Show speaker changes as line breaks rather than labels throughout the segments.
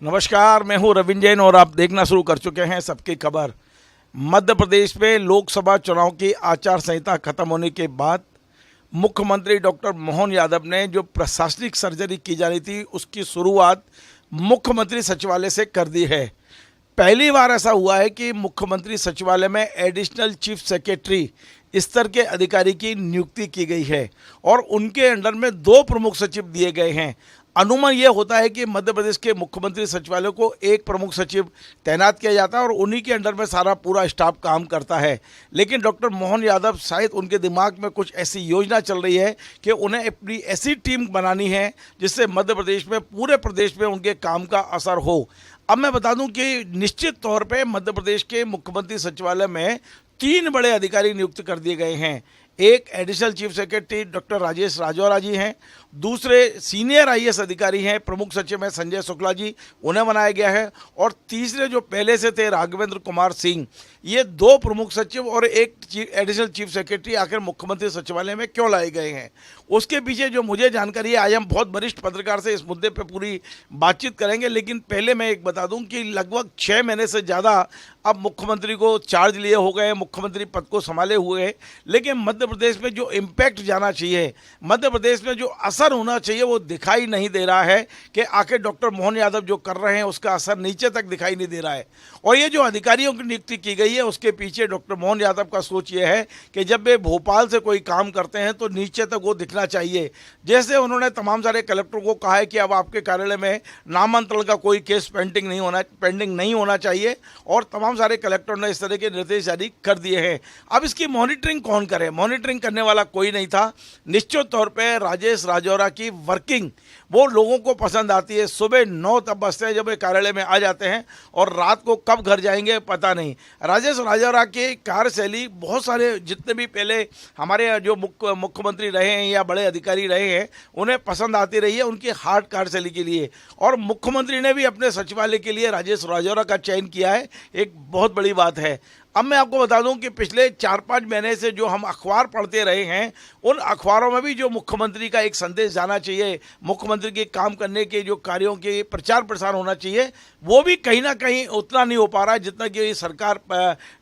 नमस्कार, मैं हूं रविंद्र जैन और आप देखना शुरू कर चुके हैं सबकी खबर। मध्य प्रदेश में लोकसभा चुनाव की आचार संहिता खत्म होने के बाद मुख्यमंत्री डॉक्टर मोहन यादव ने जो प्रशासनिक सर्जरी की जा रही थी उसकी शुरुआत मुख्यमंत्री सचिवालय से कर दी है। पहली बार ऐसा हुआ है कि मुख्यमंत्री सचिवालय में एडिशनल चीफ सेक्रेटरी स्तर के अधिकारी की नियुक्ति की गई है और उनके अंडर में 2 प्रमुख सचिव दिए गए हैं। अनुमान यह होता है कि मध्य प्रदेश के मुख्यमंत्री सचिवालय को एक प्रमुख सचिव तैनात किया जाता है और उन्हीं के अंडर में सारा पूरा स्टाफ काम करता है। लेकिन डॉक्टर मोहन यादव शायद उनके दिमाग में कुछ ऐसी योजना चल रही है कि उन्हें अपनी ऐसी टीम बनानी है जिससे मध्य प्रदेश में पूरे प्रदेश में उनके काम का असर हो। अब मैं बता दूं कि निश्चित तौर पे मध्य प्रदेश के मुख्यमंत्री सचिवालय में 3 बड़े अधिकारी नियुक्त कर दिए गए हैं। एक additional chief secretary doctor Rajesh Rajora ji हैं, दूसरे सीनियर आईएएस अधिकारी हैं, प्रमुख सचिव हैं संजय शुक्ला जी, उन्हें बनाया गया है, और तीसरे जो पहले से थे राघवेंद्र कुमार सिंह। ये 2 प्रमुख सचिव और एक एडिशनल चीफ सेक्रेटरी आखिर मुख्यमंत्री सचिवालय में क्यों लाए गए हैं, उसके पीछे जो मुझे जानकारी है, आज हम बहुत वरिष्ठ पत्रकार से इस मुद्दे पर पूरी बातचीत करेंगे। लेकिन पहले मैं एक बता दूं कि लगभग 6 महीने से ज़्यादा अब मुख्यमंत्री को चार्ज लिए हो गए, मुख्यमंत्री पद को संभाले हुए हैं, लेकिन मध्य प्रदेश में जो इम्पैक्ट जाना चाहिए, मध्य प्रदेश में जो असर होना चाहिए, वो दिखाई नहीं दे रहा है कि आखिर डॉक्टर मोहन यादव जो कर रहे हैं उसका असर नीचे तक दिखाई नहीं दे रहा है। और ये जो अधिकारियों की नियुक्ति की गई है उसके पीछे डॉक्टर मोहन यादव का सोच ये है कि जब वे भोपाल से कोई काम करते हैं तो नीचे तक वो दिखना चाहिए। जैसे उन्होंने तमाम सारे कलेक्टरों को कहा है कि अब आपके कार्यालय में नामांतरण का कोई केस पेंडिंग नहीं होना चाहिए, और तमाम सारे कलेक्टरों ने इस तरह के निर्देश जारी कर दिए हैं। अब इसकी मॉनिटरिंग कौन करे? मॉनिटरिंग करने वाला कोई नहीं था। निश्चित तौर पे राजेश राजौरा की वर्किंग वो लोगों को पसंद आती है। सुबह 9 तब बजते हैं जब वे कार्यालय में आ जाते हैं और रात को कब घर जाएंगे पता नहीं। राजेश राजौरा की कार्यशैली बहुत सारे जितने भी पहले हमारे जो मुख्यमंत्री रहे हैं या बड़े अधिकारी रहे हैं उन्हें पसंद आती रही है, उनकी हार्ड कार्यशैली के लिए। और मुख्यमंत्री ने भी अपने सचिवालय के लिए राजेश राजौरा का चयन किया है, एक बहुत बड़ी बात है। अब मैं आपको बता दूं कि पिछले 4-5 महीने से जो हम अखबार पढ़ते रहे हैं, उन अखबारों में भी जो मुख्यमंत्री का एक संदेश जाना चाहिए, मुख्यमंत्री के काम करने के जो कार्यों के प्रचार प्रसार होना चाहिए, वो भी कहीं ना कहीं उतना नहीं हो पा रहा है जितना कि सरकार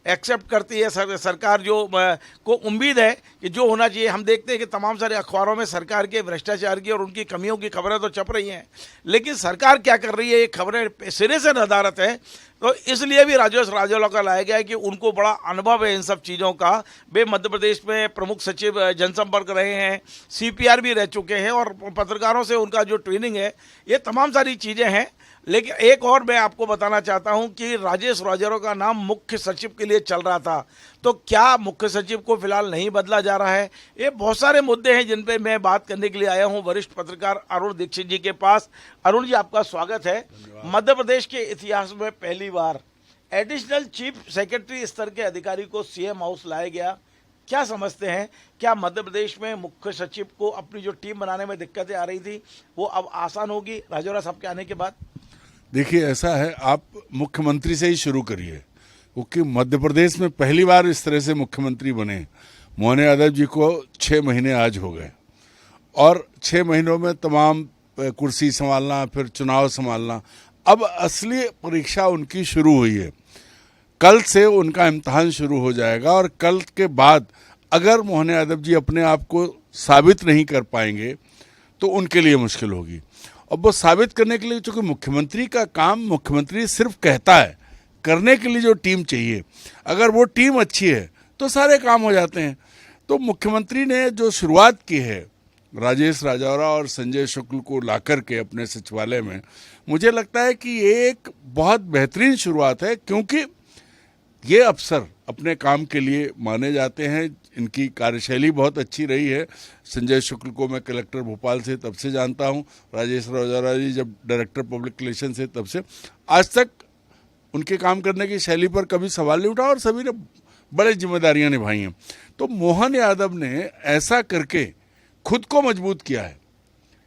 एक्सेप्ट करती है। सरकार जो को उम्मीद है कि जो होना चाहिए। हम देखते हैं कि तमाम सारे अखबारों में सरकार के भ्रष्टाचार की और उनकी कमियों की खबरें तो छप रही हैं, लेकिन सरकार क्या कर रही है ये खबरें सिरे से नदारत है। तो इसलिए भी राजेश राजौरा का लाया गया है कि उनको बड़ा अनुभव है इन सब चीज़ों का। वे मध्य प्रदेश में प्रमुख सचिव जनसंपर्क रहे हैं, सीपीआर भी रह चुके हैं, और पत्रकारों से उनका जो ट्रेनिंग है, ये तमाम सारी चीज़ें हैं। लेकिन एक और मैं आपको बताना चाहता हूं कि राजेश राजौरा का नाम मुख्य सचिव के लिए चल रहा था, तो क्या मुख्य सचिव को फिलहाल नहीं बदला जा रहा है? ये बहुत सारे मुद्दे हैं जिन पे मैं बात करने के लिए आया हूं वरिष्ठ पत्रकार अरुण दीक्षित जी के पास। अरुण जी, आपका स्वागत है। मध्य प्रदेश के इतिहास में पहली बार एडिशनल चीफ सेक्रेटरी स्तर के अधिकारी को सीएम हाउस लाया गया। क्या समझते हैं, क्या मध्य प्रदेश में मुख्य सचिव को अपनी जो टीम बनाने में दिक्कतें आ रही थी वो अब आसान होगी राजौरा साहब के आने के बाद?
देखिए, ऐसा है, आप मुख्यमंत्री से ही शुरू करिए, क्योंकि मध्य प्रदेश में पहली बार इस तरह से मुख्यमंत्री बने। मोहन यादव जी को 6 महीने आज हो गए, और 6 महीनों में तमाम कुर्सी संभालना, फिर चुनाव संभालना, अब असली परीक्षा उनकी शुरू हुई है। कल से उनका इम्तहान शुरू हो जाएगा, और कल के बाद अगर मोहन यादव जी अपने आप को साबित नहीं कर पाएंगे तो उनके लिए मुश्किल होगी। अब वो साबित करने के लिए, चूँकि मुख्यमंत्री का काम मुख्यमंत्री सिर्फ कहता है, करने के लिए जो टीम चाहिए, अगर वो टीम अच्छी है तो सारे काम हो जाते हैं। तो मुख्यमंत्री ने जो शुरुआत की है राजेश राजौरा और संजय शुक्ल को लाकर के अपने सचिवालय में, मुझे लगता है कि ये एक बहुत बेहतरीन शुरुआत है, क्योंकि ये अफसर अपने काम के लिए माने जाते हैं। इनकी कार्यशैली बहुत अच्छी रही है। संजय शुक्ल को मैं कलेक्टर भोपाल से तब से जानता हूं, राजेश राजौरा जी जब डायरेक्टर पब्लिक रिलेशन से तब से आज तक उनके काम करने की शैली पर कभी सवाल नहीं उठा, और सभी ने बड़ी जिम्मेदारियां निभाई हैं। तो मोहन यादव ने ऐसा करके खुद को मजबूत किया है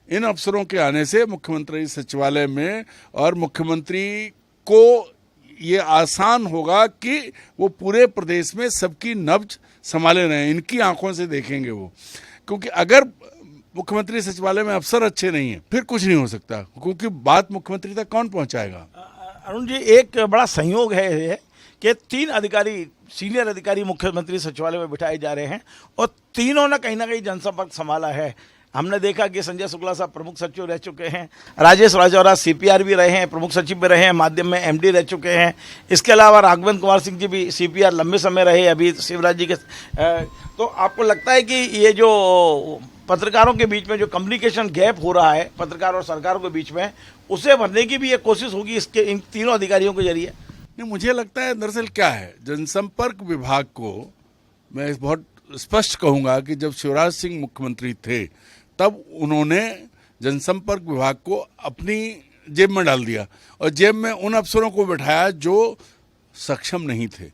इन अफसरों के आने से मुख्यमंत्री सचिवालय में, और मुख्यमंत्री को ये आसान होगा कि वो पूरे प्रदेश में सबकी नब्ज संभाले रहें, इनकी आंखों से देखेंगे वो। क्योंकि अगर मुख्यमंत्री सचिवालय में अफसर अच्छे नहीं है, फिर कुछ नहीं हो सकता, क्योंकि बात मुख्यमंत्री तक कौन पहुंचाएगा।
अरुण जी, एक बड़ा संयोग है ये कि 3 अधिकारी, सीनियर अधिकारी मुख्यमंत्री सचिवालय में बिठाए जा रहे हैं और तीनों ने कहीं ना कहीं जनसंपर्क संभाला है। हमने देखा कि संजय शुक्ला साहब प्रमुख सचिव रह चुके हैं, राजेश राजौरा सीपीआर भी रहे हैं, प्रमुख सचिव भी रहे हैं, माध्यम में एमडी रह चुके हैं। इसके अलावा राघवेंद्र कुमार सिंह जी भी सीपीआर लंबे समय रहे, अभी शिवराज जी के। तो आपको लगता है कि ये जो पत्रकारों के बीच में जो कम्युनिकेशन गैप हो रहा है पत्रकार और सरकार के बीच में, उसे भरने की भी एक कोशिश होगी इसके इन तीनों अधिकारियों के जरिए?
नहीं, मुझे लगता है दरअसल क्या है, जनसंपर्क विभाग को मैं बहुत स्पष्ट कहूंगा कि जब शिवराज सिंह मुख्यमंत्री थे तब उन्होंने जनसंपर्क विभाग को अपनी जेब में डाल दिया और जेब में उन अफसरों को बैठाया जो सक्षम नहीं थे।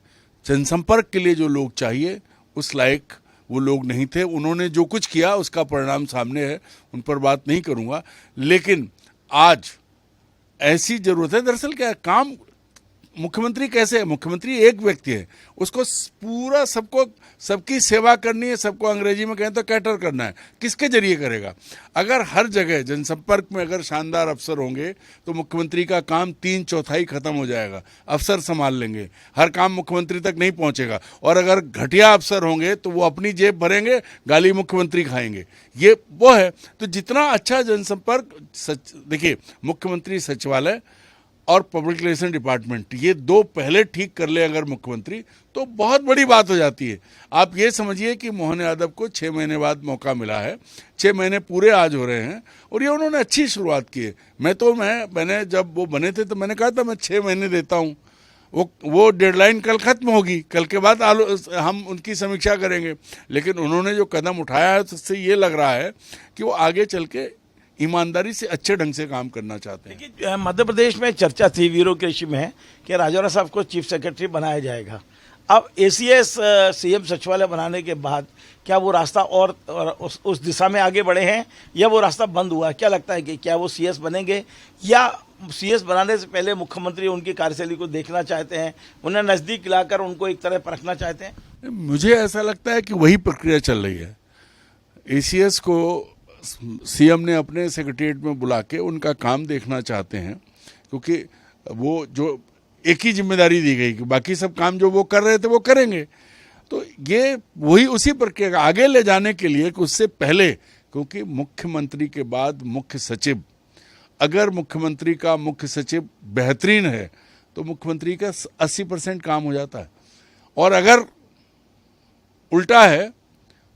जनसंपर्क के लिए जो लोग चाहिए उस लायक वो लोग नहीं थे। उन्होंने जो कुछ किया उसका परिणाम सामने है, उन पर बात नहीं करूंगा। लेकिन आज ऐसी जरूरत है, दरअसल क्या है, काम मुख्यमंत्री कैसे है, मुख्यमंत्री एक व्यक्ति है, उसको पूरा सबको सबकी सेवा करनी है, सबको अंग्रेजी में कहें तो कैटर करना है। किसके जरिए करेगा? अगर हर जगह जनसंपर्क में अगर शानदार अफसर होंगे तो मुख्यमंत्री का काम 3/4 खत्म हो जाएगा, अफसर संभाल लेंगे, हर काम मुख्यमंत्री तक नहीं पहुंचेगा। और अगर घटिया अफसर होंगे तो वो अपनी जेब भरेंगे, गाली मुख्यमंत्री खाएंगे। ये वो है। तो जितना अच्छा जनसंपर्क, देखिए मुख्यमंत्री सचिवालय और पब्लिक रिलेशन डिपार्टमेंट, ये 2 पहले ठीक कर ले अगर मुख्यमंत्री, तो बहुत बड़ी बात हो जाती है। आप ये समझिए कि मोहन यादव को 6 महीने बाद मौका मिला है, 6 महीने पूरे आज हो रहे हैं और ये उन्होंने अच्छी शुरुआत की है। मैंने जब वो बने थे तो मैंने कहा था मैं 6 महीने देता हूँ, वो डेडलाइन कल खत्म होगी, कल के बाद हम उनकी समीक्षा करेंगे। लेकिन उन्होंने जो कदम उठाया है उससे ये लग रहा है कि वो आगे चल के ईमानदारी से अच्छे ढंग से काम करना चाहते हैं।
देखिए, मध्य प्रदेश में चर्चा थी वीरों के ऋषि में कि राजौरा साहब को चीफ सेक्रेटरी बनाया जाएगा। अब एसीएस सीएम सचिवालय बनाने के बाद क्या वो रास्ता और उस दिशा में आगे बढ़े हैं या वो रास्ता बंद हुआ? क्या लगता है कि क्या वो सीएस बनेंगे या सीएस बनाने से पहले मुख्यमंत्री उनकी कार्यशैली को देखना चाहते हैं, उन्हें नज़दीक लाकर उनको एक तरह परखना चाहते हैं?
मुझे ऐसा लगता है कि वही प्रक्रिया चल रही है। एसीएस को सीएम ने अपने सेक्रेटरीट में बुला के उनका काम देखना चाहते हैं, क्योंकि वो जो एक ही जिम्मेदारी दी गई कि बाकी सब काम जो वो कर रहे थे वो करेंगे। तो ये वही उसी प्रक्रिया आगे ले जाने के लिए कि उससे पहले, क्योंकि मुख्यमंत्री के बाद मुख्य सचिव, अगर मुख्यमंत्री का मुख्य सचिव बेहतरीन है तो मुख्यमंत्री का 80% काम हो जाता है, और अगर उल्टा है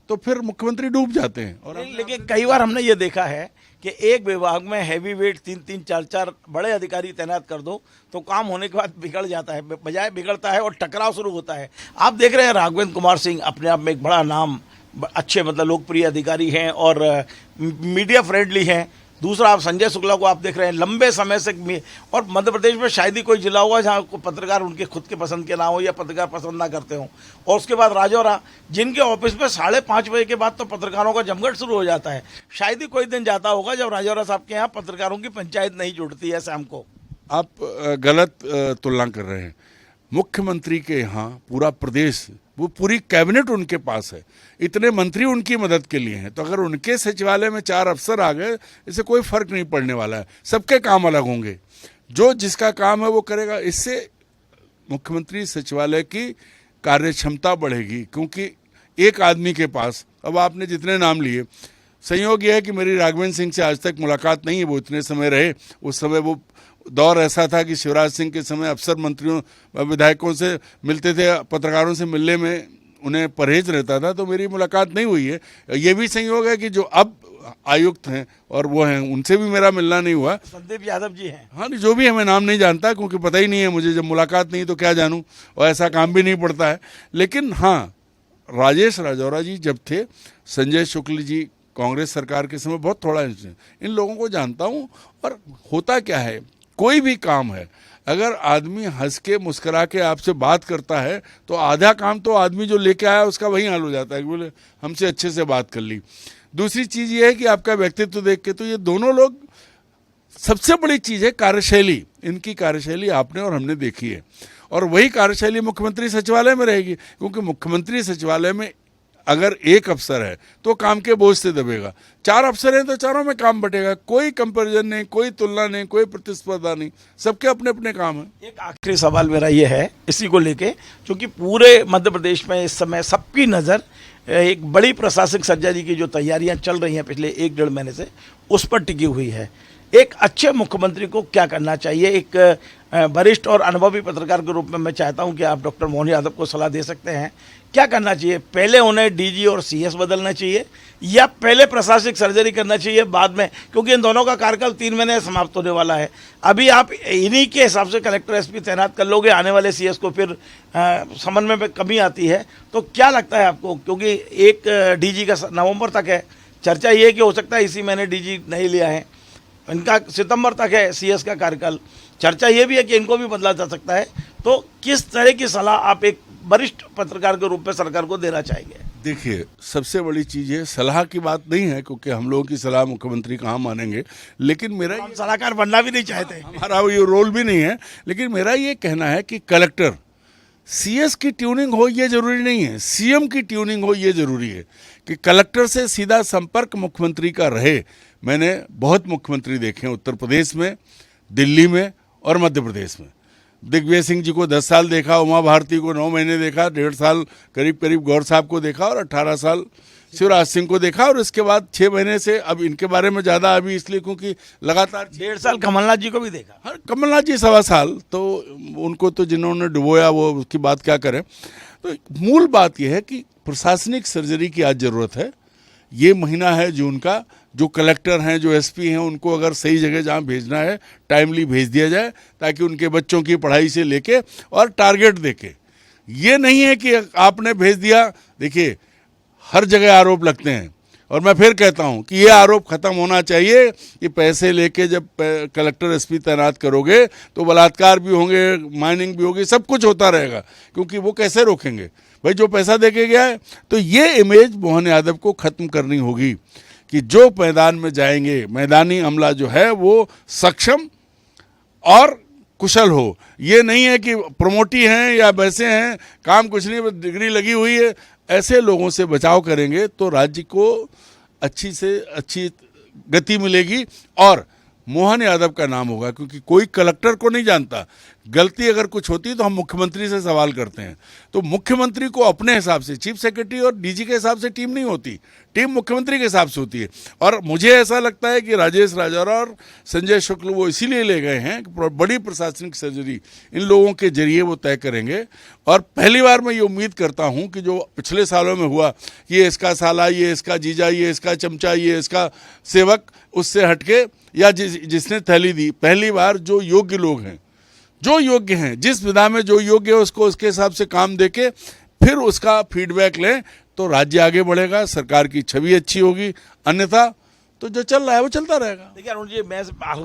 तो फिर मुख्यमंत्री डूब जाते हैं। और
लेकिन कई बार हमने ये देखा है कि एक विभाग में हैवी वेट 3-3, 4-4 बड़े अधिकारी तैनात कर दो तो काम होने के बाद बिगड़ जाता है, बजाय बिगड़ता है और टकराव शुरू होता है। आप देख रहे हैं राघवेंद्र कुमार सिंह अपने आप में एक बड़ा नाम, अच्छे मतलब लोकप्रिय अधिकारी हैं और मीडिया फ्रेंडली हैं। दूसरा, आप संजय शुक्ला को आप देख रहे हैं लंबे समय से, और मध्य प्रदेश में शायद ही कोई जिला हुआ जहाँ पत्रकार उनके खुद के पसंद के ना हो या पत्रकार पसंद ना करते हों। और उसके बाद राजौरा, जिनके ऑफिस में 5:30 बजे के बाद तो पत्रकारों का जमघट शुरू हो जाता है। शायद ही कोई दिन जाता होगा जब राजौरा साहब के यहाँ पत्रकारों की पंचायत नहीं जुड़ती है शाम को।
आप गलत तुलना कर रहे हैं। मुख्यमंत्री के यहाँ पूरा प्रदेश, वो पूरी कैबिनेट उनके पास है, इतने मंत्री उनकी मदद के लिए हैं। तो अगर उनके सचिवालय में 4 अफसर आ गए, इससे कोई फर्क नहीं पड़ने वाला है। सबके काम अलग होंगे, जो जिसका काम है वो करेगा। इससे मुख्यमंत्री सचिवालय की कार्य क्षमता बढ़ेगी, क्योंकि एक आदमी के पास, अब आपने जितने नाम लिए, संयोग यह है कि मेरी राघवेंद्र सिंह से आज तक मुलाकात नहीं है, वो इतने समय रहे। उस समय वो दौर ऐसा था कि शिवराज सिंह के समय अफसर मंत्रियों विधायकों से मिलते थे, पत्रकारों से मिलने में उन्हें परहेज रहता था, तो मेरी मुलाकात नहीं हुई है। ये भी संयोग है कि जो अब आयुक्त हैं और वो हैं, उनसे भी मेरा मिलना नहीं हुआ।
संदीप यादव जी हैं।
हाँ, जो भी है, मैं नाम नहीं जानता क्योंकि पता ही नहीं है मुझे। जब मुलाकात नहीं तो क्या जानूँ, और ऐसा काम भी नहीं पड़ता है। लेकिन हाँ, राजेश राजौरा जी जब थे, संजय शुक्ल जी कांग्रेस सरकार के समय, बहुत थोड़ा इन लोगों को जानता हूँ। और होता क्या है, कोई भी काम है, अगर आदमी हंस के मुस्कुरा के आपसे बात करता है तो आधा काम तो आदमी जो लेके आया उसका वहीं हाल हो जाता है कि बोले हमसे अच्छे से बात कर ली। दूसरी चीज़ ये है कि आपका व्यक्तित्व देख के, तो ये दोनों लोग, सबसे बड़ी चीज़ है कार्यशैली। इनकी कार्यशैली आपने और हमने देखी है, और वही कार्यशैली मुख्यमंत्री सचिवालय में रहेगी, क्योंकि मुख्यमंत्री सचिवालय में अगर एक अफसर है तो काम के बोझ से दबेगा, 4 अफसर हैं तो चारों में काम बटेगा, कोई कंपैरिजन नहीं, कोई तुलना नहीं, कोई प्रतिस्पर्धा नहीं, सबके अपने अपने काम हैं।
एक आखिरी सवाल मेरा ये है इसी को लेके, क्योंकि पूरे मध्य प्रदेश में इस समय सबकी नज़र एक बड़ी प्रशासनिक सर्जरी की जो तैयारियां चल रही हैं पिछले 1-1.5 महीने से उस पर टिकी हुई है। एक अच्छे मुख्यमंत्री को क्या करना चाहिए? एक वरिष्ठ और अनुभवी पत्रकार के रूप में मैं चाहता हूं कि आप डॉक्टर मोहन यादव को सलाह दे सकते हैं, क्या करना चाहिए? पहले उन्हें डीजी और सीएस बदलना चाहिए या पहले प्रशासनिक सर्जरी करना चाहिए बाद में? क्योंकि इन दोनों का कार्यकाल 3 महीने समाप्त होने वाला है। अभी आप इन्हीं के हिसाब से कलेक्टर एसपी तैनात कर लोगे, आने वाले सीएस को फिर समन्वय में कमी आती है, तो क्या लगता है आपको? क्योंकि एक डीजी का नवंबर तक है, चर्चा ये है कि हो सकता है इसी महीने डीजी नहीं लिया है, इनका सितंबर तक है सीएस का कार्यकाल, चर्चा ये भी है कि इनको भी बदला जा सकता है। तो किस तरह की सलाह आप एक वरिष्ठ पत्रकार के रूप में सरकार को देना चाहेंगे?
देखिए, सबसे बड़ी चीज़ है, सलाह की बात नहीं है, क्योंकि हम लोगों की सलाह मुख्यमंत्री कहाँ मानेंगे, लेकिन मेरा
हम सलाहकार बनना भी नहीं चाहते,
हमारा ये रोल भी नहीं है, लेकिन मेरा ये कहना है कि कलेक्टर सीएस की ट्यूनिंग हो ये जरूरी नहीं है, सीएम की ट्यूनिंग हो ये जरूरी है कि कलेक्टर से सीधा संपर्क मुख्यमंत्री का रहे। मैंने बहुत मुख्यमंत्री देखे हैं उत्तर प्रदेश में, दिल्ली में और मध्य प्रदेश में। दिग्विजय सिंह जी को 10 साल देखा, उमा भारती को 9 महीने देखा, 1.5 साल करीब करीब गौर साहब को देखा और 18 साल शिवराज सिंह को देखा, और उसके बाद 6 महीने से अब इनके बारे में ज़्यादा अभी इसलिए क्योंकि लगातार
1.5 साल कमलनाथ जी को भी देखा।
हाँ, कमलनाथ जी 1.25 साल, तो उनको तो जिन्होंने डुबोया वो उसकी बात क्या करें। तो मूल बात यह है कि प्रशासनिक सर्जरी की आज ज़रूरत है। ये महीना है जून का, जो कलेक्टर हैं, जो एसपी हैं, उनको अगर सही जगह जहाँ भेजना है टाइमली भेज दिया जाए, ताकि उनके बच्चों की पढ़ाई से लेके और टारगेट देके, ये नहीं है कि आपने भेज दिया। देखिए, हर जगह आरोप लगते हैं, और मैं फिर कहता हूं कि ये आरोप खत्म होना चाहिए कि पैसे लेके जब कलेक्टर एसपी तैनात करोगे तो बलात्कार भी होंगे, माइनिंग भी होगी, सब कुछ होता रहेगा, क्योंकि वो कैसे रोकेंगे भाई, जो पैसा देके गया है। तो ये इमेज मोहन यादव को ख़त्म करनी होगी कि जो मैदान में जाएंगे, मैदानी अमला जो है वो सक्षम और कुशल हो। ये नहीं है कि प्रमोटी हैं या वैसे हैं, काम कुछ नहीं, डिग्री लगी हुई है। ऐसे लोगों से बचाव करेंगे तो राज्य को अच्छी से अच्छी गति मिलेगी और मोहन यादव का नाम होगा, क्योंकि कोई कलेक्टर को नहीं जानता। गलती अगर कुछ होती है तो हम मुख्यमंत्री से सवाल करते हैं, तो मुख्यमंत्री को अपने हिसाब से, चीफ सेक्रेटरी और डीजी के हिसाब से टीम नहीं होती, टीम मुख्यमंत्री के हिसाब से होती है। और मुझे ऐसा लगता है कि राजेश राजौरा और संजय शुक्ल वो इसीलिए ले गए हैं कि बड़ी प्रशासनिक सर्जरी इन लोगों के जरिए वो तय करेंगे। और पहली बार मैं ये उम्मीद करता हूँ कि जो पिछले सालों में हुआ, ये इसका साला, ये इसका जीजा, ये इसका चमचा, ये इसका सेवक, उससे हटके या जिसने थैली दी, पहली बार जो योग्य लोग हैं, जो योग्य हैं, जिस विधा में जो योग्य है उसको उसके हिसाब से काम देके फिर उसका फीडबैक लें, तो राज्य आगे बढ़ेगा, सरकार की छवि अच्छी होगी। अन्यथा तो जो चल रहा है वो चलता रहेगा।
देखिए अरुण जी,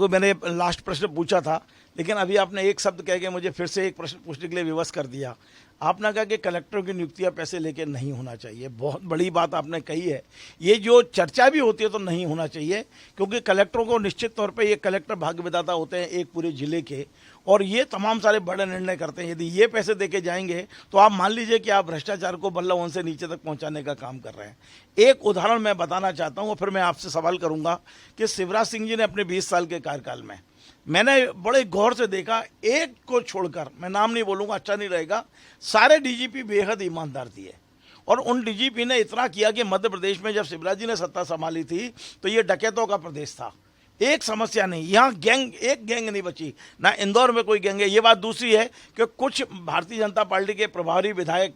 मैंने लास्ट प्रश्न पूछा था, लेकिन अभी आपने एक शब्द कह के मुझे फिर से एक प्रश्न पूछने के लिए विवश कर दिया। आपने कहा कि कलेक्टरों की नियुक्तियां पैसे लेके नहीं होना चाहिए। बहुत बड़ी बात आपने कही है। ये जो चर्चा भी होती है तो नहीं होना चाहिए, क्योंकि कलेक्टरों को निश्चित तौर पे ये कलेक्टर भाग्य विधाता होते हैं एक पूरे जिले के, और ये तमाम सारे बड़े निर्णय करते हैं। यदि ये पैसे देके जाएंगे तो आप मान लीजिए कि आप भ्रष्टाचार को बल्लवन से नीचे तक पहुंचाने का काम कर रहे हैं। एक उदाहरण मैं बताना चाहता हूँ और फिर मैं आपसे सवाल करूँगा कि शिवराज सिंह जी ने अपने 20 साल के कार्यकाल में, मैंने बड़े गौर से देखा, एक को छोड़कर, मैं नाम नहीं बोलूँगा, अच्छा नहीं रहेगा, सारे डीजीपी बेहद ईमानदार दिए। और उन डीजीपी ने इतना किया कि मध्य प्रदेश में जब शिवराज जी ने सत्ता संभाली थी तो ये डकैतों का प्रदेश था, एक समस्या नहीं, यहाँ गैंग, एक गैंग नहीं बची, ना इंदौर में कोई गैंग है। ये बात दूसरी है कि कुछ भारतीय जनता पार्टी के प्रभारी विधायक,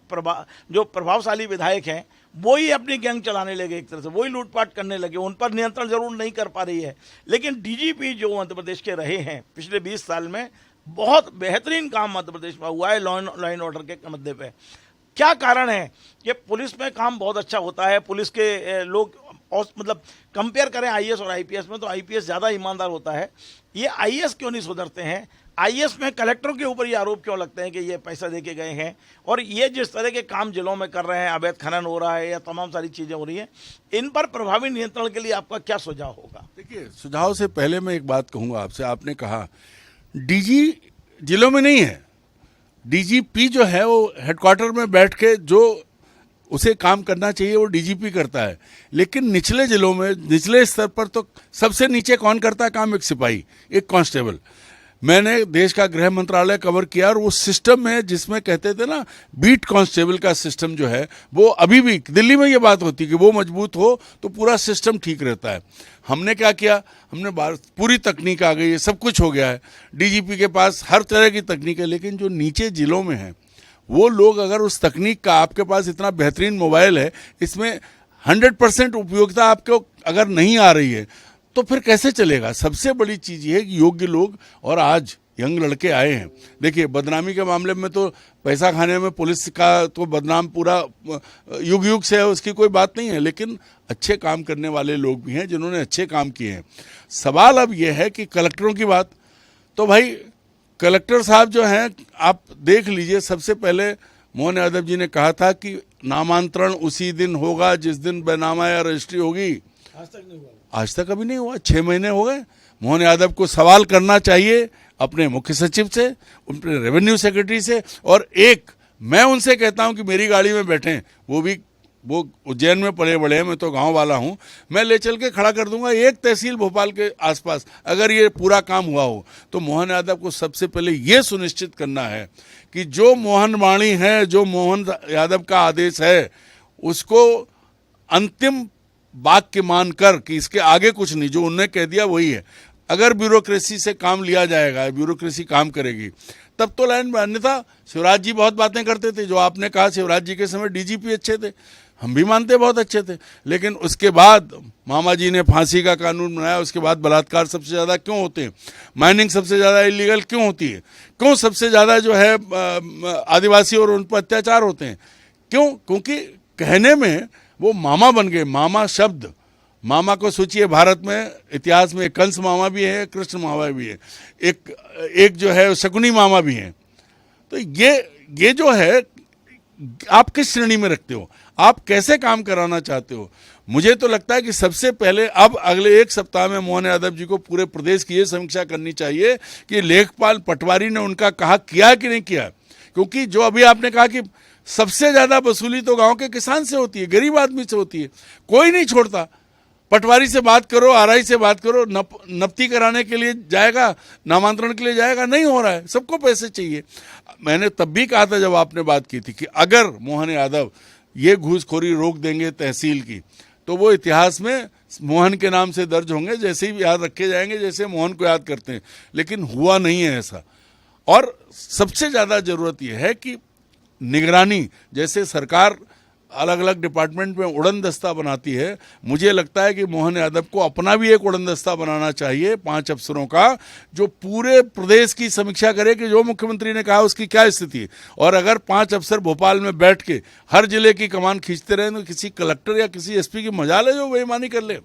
जो प्रभावशाली विधायक हैं, वही अपनी गैंग चलाने लगे, एक तरह से वही लूटपाट करने लगे। उन पर नियंत्रण जरूर नहीं कर पा रही है, लेकिन डीजीपी जो मध्य प्रदेश के रहे हैं पिछले 20 साल में, बहुत बेहतरीन काम मध्य प्रदेश में हुआ है लॉ एंड ऑर्डर के मुद्दे पे। क्या कारण है कि पुलिस में काम बहुत अच्छा होता है, पुलिस के लोग, और मतलब कंपेयर करें आईएएस और आईपीएस में तो आईपीएस ज़्यादा ईमानदार होता है। ये आईएएस क्यों नहीं सुधरते हैं? आईएएस में कलेक्टरों के ऊपर ये आरोप क्यों लगते हैं कि ये पैसा देके गए हैं? और ये जिस तरह के काम जिलों में कर रहे हैं, अवैध खनन हो रहा है या तमाम सारी चीज़ें हो रही हैं, इन पर प्रभावी नियंत्रण के लिए आपका क्या सुझाव होगा?
देखिए, सुझाव से पहले मैं एक बात कहूँगा आपसे। आपने कहा डीजी जिलों में नहीं है, डीजीपी जो है वो हेडक्वार्टर में बैठ के जो उसे काम करना चाहिए, वो डीजीपी करता है। लेकिन निचले जिलों में, निचले स्तर पर तो सबसे नीचे कौन करता है काम? एक सिपाही, एक कांस्टेबल। मैंने देश का गृह मंत्रालय कवर किया और वो सिस्टम में, जिसमें कहते थे ना बीट कांस्टेबल का सिस्टम जो है, वो अभी भी दिल्ली में ये बात होती है कि वो मजबूत हो तो पूरा सिस्टम ठीक रहता है। हमने क्या किया, हमने पूरी तकनीक आ गई है, सब कुछ हो गया है, डीजीपी के पास हर तरह की तकनीक है। लेकिन जो नीचे जिलों में है वो लोग, अगर उस तकनीक का, आपके पास इतना बेहतरीन मोबाइल है, इसमें 100% उपयोगिता आपको अगर नहीं आ रही है तो फिर कैसे चलेगा? सबसे बड़ी चीज़ ये है कि योग्य लोग, और आज यंग लड़के आए हैं। देखिए, बदनामी के मामले में तो पैसा खाने में पुलिस का तो बदनाम पूरा युग युग से है, उसकी कोई बात नहीं है। लेकिन अच्छे काम करने वाले लोग भी हैं जिन्होंने अच्छे काम किए हैं। सवाल अब यह है कि कलेक्टरों की बात, तो भाई कलेक्टर साहब जो हैं, आप देख लीजिए, सबसे पहले मोहन यादव जी ने कहा था कि नामांतरण उसी दिन होगा जिस दिन बैनामा या रजिस्ट्री होगी।
आज तक नहीं हुआ।
आज तक अभी नहीं हुआ, 6 महीने हो गए। मोहन यादव को सवाल करना चाहिए अपने मुख्य सचिव से, अपने रेवेन्यू सेक्रेटरी से, और एक मैं उनसे कहता हूं कि मेरी गाड़ी में बैठें, वो उज्जैन में पले बड़े हैं, मैं तो गांव वाला हूं, मैं ले चल के खड़ा कर दूंगा एक तहसील भोपाल के आसपास। अगर ये पूरा काम हुआ हो तो मोहन यादव को सबसे पहले ये सुनिश्चित करना है कि जो मोहन वाणी है, जो मोहन यादव का आदेश है, उसको अंतिम वाक्य मानकर कि इसके आगे कुछ नहीं, जो उन्होंने कह दिया वही है। अगर ब्यूरोक्रेसी से काम लिया जाएगा, ब्यूरोक्रेसी काम करेगी, तब तो लाइन में। अन्यथा शिवराज जी बहुत बातें करते थे, जो आपने कहा शिवराज जी के समय डीजीपी अच्छे थे, हम भी मानते बहुत अच्छे थे। लेकिन उसके बाद मामा जी ने फांसी का कानून बनाया, उसके बाद बलात्कार सबसे ज़्यादा क्यों होते हैं, माइनिंग सबसे ज़्यादा इलीगल क्यों होती है, क्यों सबसे ज़्यादा जो है आदिवासी और उन पर अत्याचार होते हैं, क्यों? क्योंकि कहने में वो मामा बन गए। मामा शब्द, मामा को सोचिए, भारत में इतिहास में कंस मामा भी है, कृष्ण मामा भी है, एक जो है शकुनी मामा भी है। तो ये जो है, आप किस श्रेणी में रखते हो, आप कैसे काम कराना चाहते हो? मुझे तो लगता है कि सबसे पहले अब अगले 1 सप्ताह में मोहन यादव जी को पूरे प्रदेश की ये समीक्षा करनी चाहिए कि लेखपाल पटवारी ने उनका कहा किया कि नहीं किया। क्योंकि जो अभी आपने कहा कि सबसे ज़्यादा वसूली तो गांव के किसान से होती है, गरीब आदमी से होती है, कोई नहीं छोड़ता। पटवारी से बात करो, आरआई से बात करो, नपती कराने के लिए जाएगा, नामांतरण के लिए जाएगा, नहीं हो रहा है, सबको पैसे चाहिए। मैंने तब भी कहा था जब आपने बात की थी कि अगर मोहन यादव ये घूसखोरी रोक देंगे तहसील की, तो वो इतिहास में मोहन के नाम से दर्ज होंगे, जैसे ही याद रखे जाएंगे जैसे मोहन को याद करते हैं। लेकिन हुआ नहीं है ऐसा। और सबसे ज़्यादा ज़रूरत यह है कि निगरानी, जैसे सरकार अलग अलग डिपार्टमेंट में उड़न दस्ता बनाती है, मुझे लगता है कि मोहन यादव को अपना भी एक उड़न दस्ता बनाना चाहिए 5 अफसरों का, जो पूरे प्रदेश की समीक्षा करे कि जो मुख्यमंत्री ने कहा उसकी क्या स्थिति है। और अगर 5 अफसर भोपाल में बैठ के हर जिले की कमान खींचते रहे तो किसी कलेक्टर या किसी एसपी की मजाल है जो बेईमानी कर ले।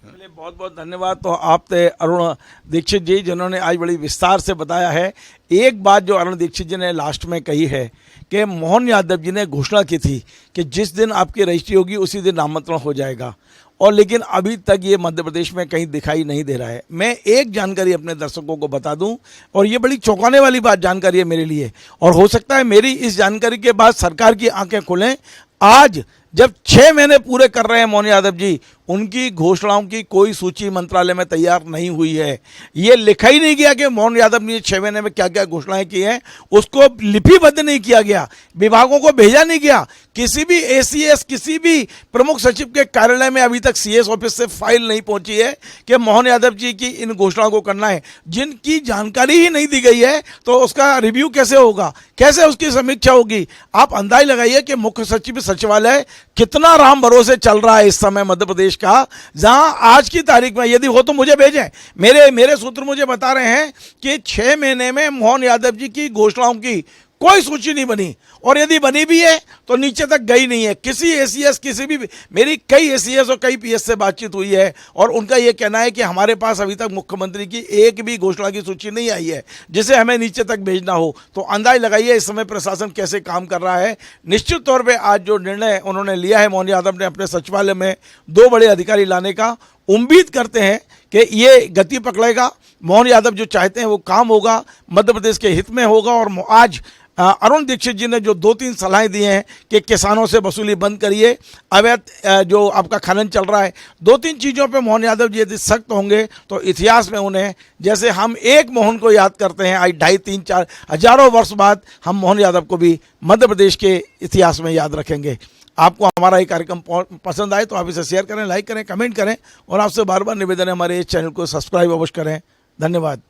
चलिए, बहुत बहुत धन्यवाद। तो आप थे अरुण दीक्षित जी, जिन्होंने आज बड़ी विस्तार से बताया है। एक बात जो अरुण दीक्षित जी ने लास्ट में कही है कि मोहन यादव जी ने घोषणा की थी कि जिस दिन आपकी रजिस्ट्री होगी उसी दिन नामांतरण हो जाएगा, और लेकिन अभी तक ये मध्य प्रदेश में कहीं दिखाई नहीं दे रहा है। मैं एक जानकारी अपने दर्शकों को बता दूं, और ये बड़ी चौंकाने वाली बात जानकारी है मेरे लिए, और हो सकता है मेरी इस जानकारी के बाद सरकार की आंखें खुलें। आज जब 6 महीने पूरे कर रहे हैं मोहन यादव जी, उनकी घोषणाओं की कोई सूची मंत्रालय में तैयार नहीं हुई है। ये लिखा ही नहीं गया कि मोहन यादव ने 6 महीने में क्या क्या घोषणाएं की हैं, उसको लिपिबद्ध नहीं किया गया, विभागों को भेजा नहीं गया। किसी भी एसीएस, किसी भी प्रमुख सचिव के कार्यालय में अभी तक सीएस ऑफिस से फाइल नहीं पहुंची है कि मोहन यादव जी की इन घोषणाओं को करना है। जिनकी जानकारी ही नहीं दी गई है तो उसका रिव्यू कैसे होगा, कैसे उसकी समीक्षा होगी? आप अंदाज लगाइए कि मुख्य सचिव सचिवालय कितना राम भरोसे चल रहा है इस समय मध्य प्रदेश का, जहां आज की तारीख में, यदि हो तो मुझे भेजें, मेरे सूत्र मुझे बता रहे हैं कि 6 महीने में मोहन यादव जी की घोषणाओं की कोई सूची नहीं बनी, और यदि बनी भी है तो नीचे तक गई नहीं है। किसी एसीएस, किसी भी, मेरी कई एसीएस और कई पीएस से बातचीत हुई है, और उनका यह कहना है कि हमारे पास अभी तक मुख्यमंत्री की एक भी घोषणा की सूची नहीं आई है जिसे हमें नीचे तक भेजना हो। तो अंदाज लगाइए इस समय प्रशासन कैसे काम कर रहा है। निश्चित तौर पर आज जो निर्णय उन्होंने लिया है मोहन यादव ने अपने सचिवालय में 2 बड़े अधिकारी लाने का, उम्मीद करते हैं कि ये गति पकड़ेगा। मोहन यादव जो चाहते हैं वो काम होगा, मध्य प्रदेश के हित में होगा। और आज अरुण दीक्षित जी ने जो 2-3 सलाहें दी हैं कि किसानों से वसूली बंद करिए, अवैध जो आपका खनन चल रहा है, 2-3 चीज़ों पे मोहन यादव जी यदि सख्त होंगे तो इतिहास में उन्हें, जैसे हम एक मोहन को याद करते हैं, आज 2.5-3-4 हजारों वर्ष बाद हम मोहन यादव को भी मध्य प्रदेश के इतिहास में याद रखेंगे। आपको हमारा ये कार्यक्रम पसंद आए तो आप इसे शेयर करें, लाइक करें, कमेंट करें और आपसे बार बार निवेदन है हमारे इस चैनल को सब्सक्राइब अवश्य करें। धन्यवाद।